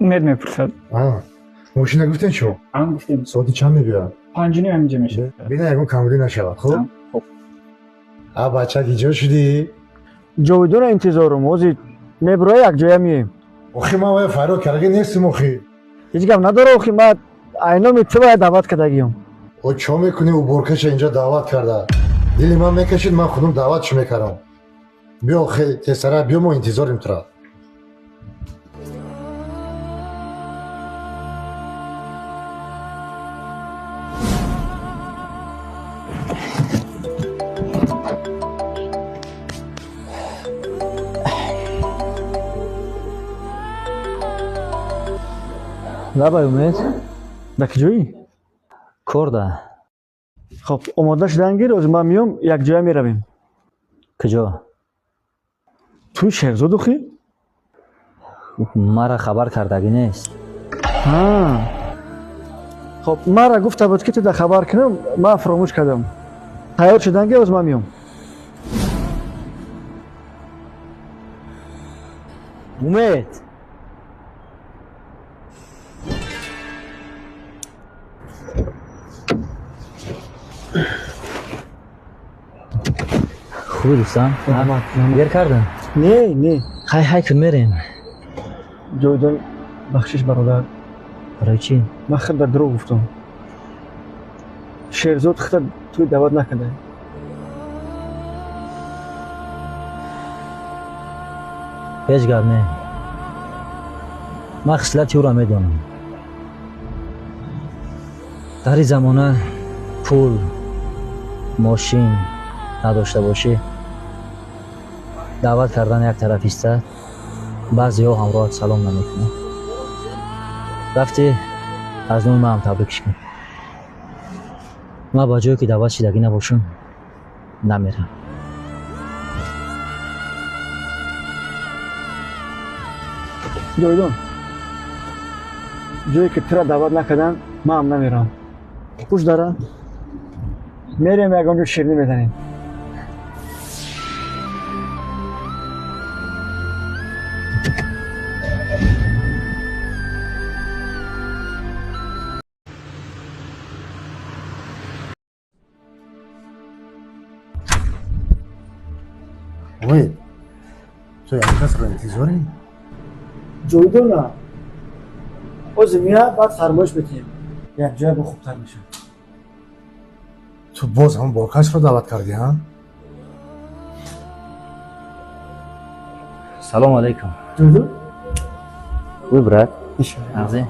امید میپرسد. ماشین نگفتین شو؟ گفتیم ساعتی چند میگوید؟ 5:30 اینجا میشه. بینه یکم کمبودی نشود. خب خب بچه اینجا شدی؟ جاویدون انتظارم اوزی میبرای یک جای مییم. آخی ما باید فرار کرده نیستیم آخی. هیچ گپ نداره آخی من اینا میتونه باید دعوت کردگیم. او چه میکنی او برکش اینجا دعوت کرده؟ دلی من میکشید من خودم دعوتش میکردم. بیا آخی تسره بیا ما انتظاریم تو را. لبای امید در کجایی؟ کرده. خب آماده شدن گیر از من میام یک جای میرویم. کجا؟ توی شهرزاد آخی؟ مرا خبر کردگی نیست. خب مرا گفته بود که تو در خبر کنم من فراموش کردم. تیار شدن گیر از من میام. امید خوبی دوستان؟ گیر کردن؟ نه های که میریم. جاویدون بخشش برادر برای چی؟ من خود در دروغ گفتم. شهرزاد خود توی دعوت نکرده. هیچ گپ نه. من خصلتی او را میدانم. در این زمانه پول ماشین نداشته باشی دعوت کردن یک طرف است. بعضی ها همراه سلام نمیکنه. رفتی از نوع من هم تبریکش کن. من با جایی که دعوت شدگی نباشم نمیرم. جاویدون جایی که تو را دعوت نکردن من هم نمیرم. خوش داره؟ میریم یکان جو شیرینی میزنیم. امید تو یک کس را انتظاری؟ جاویدون نه از میاد بعد فرمایش بتیم یک جای با خوبتر میشه. تو باز هم برکش را دعوت کردی ها؟ سلام علیکم. جاویدون خوبی برات؟ میشه مغزی؟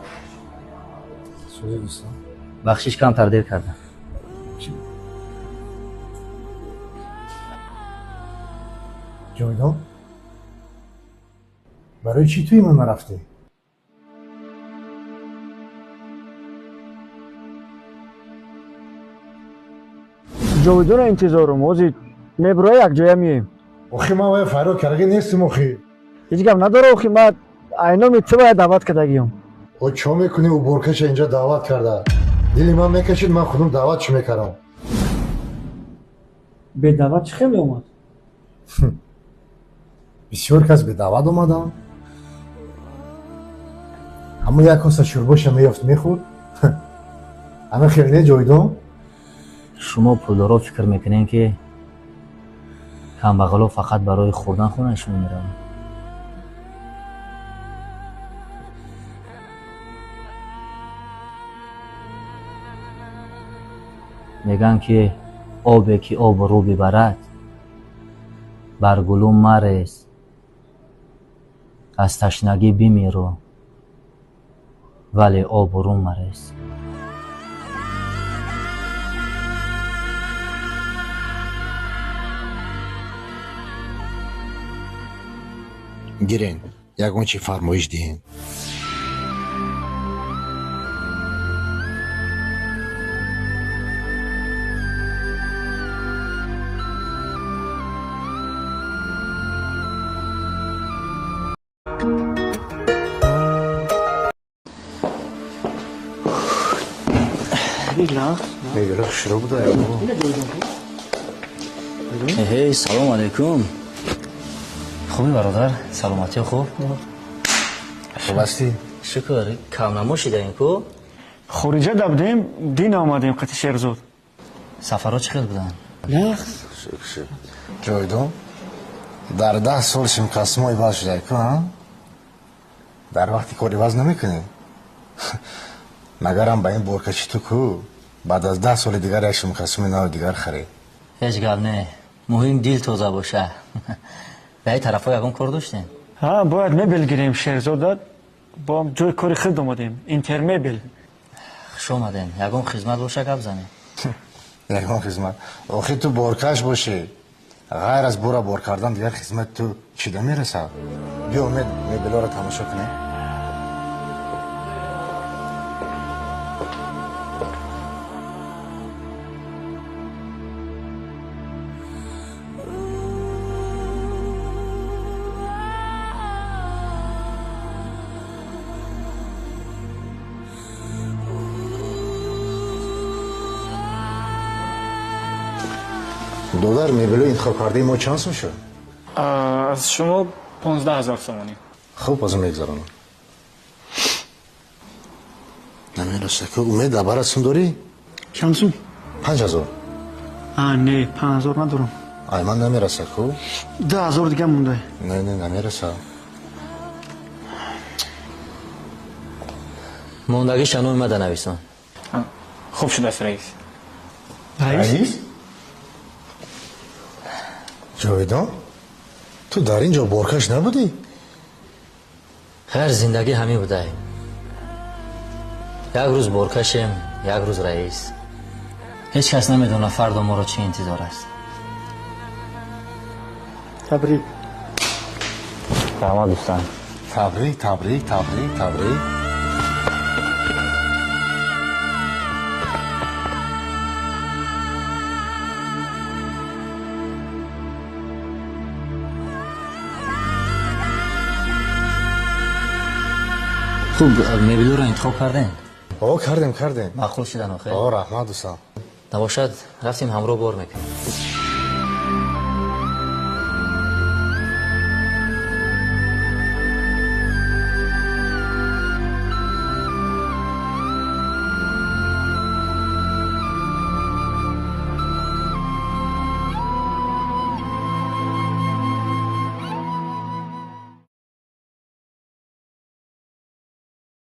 سوزی دوستان بخشش کم تردیر کردم. جاویدون برای چی توی من نرفتی؟ جاویدون انتظارم اوزی میبرای یک جای مییم. آخی ما باید فرار کرده نیستیم آخی. هیچ گپ نداره آخی من اینا میتونه باید دعوت کردگیم. او چه میکنی او برکش اینجا دعوت کرده؟ دلی من میکشید من خودم دعوتش میکردم. به دعوت چه خیلی اومد؟ بسیار کس به دعوت اومدم. اما یک کاسه شورباش میافت میخورد. همه خیلی نه جاویدون؟ شما پولدارا فکر میکنین که کمبغلا فقط برای خوردن خونهشون میرن. میگن که آبی که آب رو ببرد بر گلو مرس از تشنگی بمیرو ولی آب رو مرس. گیرین یکون چی فرمایش دین. میگره شروع بوده هی سلام علیکم. خوبی برادر؟ سلامتی خوب؟ خوب هستی؟ شکر کم نموشیده این کو خروجه دبدیم دین آمدیم قطع شیرزود. سفرها چه خیلی بودن؟ نخ شکر جایدون در 10 سال شمکاسمای باز شده که در وقتی کاری باز نمیکنی مگرم با این بورکشی تو کو بعد از 10 سال دیگر یک شمکاسمای نو دیگر خری هیچ گل نه مهم دیل توزه باشه به این طرف ها یکم کار داشتین؟ ها باید میبل گیریم شیرزود داد با هم جای کاری خود آمدیم اینتر میبل. خوش آمدین یکم خدمت باشه گپ زنیم. یکم خدمت آخه تو بورکش باشی غیر از بور کردن دیگر خدمت تو چیده میرسه بیا امید میبلا رو تماشا کنی دلار میبلو انتخاب کرده ما چانس میشه از شما 15,000 تومانی. خوب بازم میگذارم نمیرسه که امید عبارت سون داری؟ چندسون؟ 5,000 نه 5,000 ندارم. من نمیرسه که 10,000 دیگه مونده. نه نمیرسه موندگی شنو اومده نویسان خوب شده است رئیس. رئیس؟ جاویدان تو در اینجا بورکش نبودی؟ خیر زندگی همین بوده یک روز برکشیم یک روز رئیس هیچ کس نمیدونه فردا ما رو چی انتظار است. تبریک. سلام دوستان. تبریک خوب میبلو رو انتخاب کردین؟ کردیم معقول شدن آخه؟ رحمت دوستان نباشد رفتیم همراه بار میکنیم.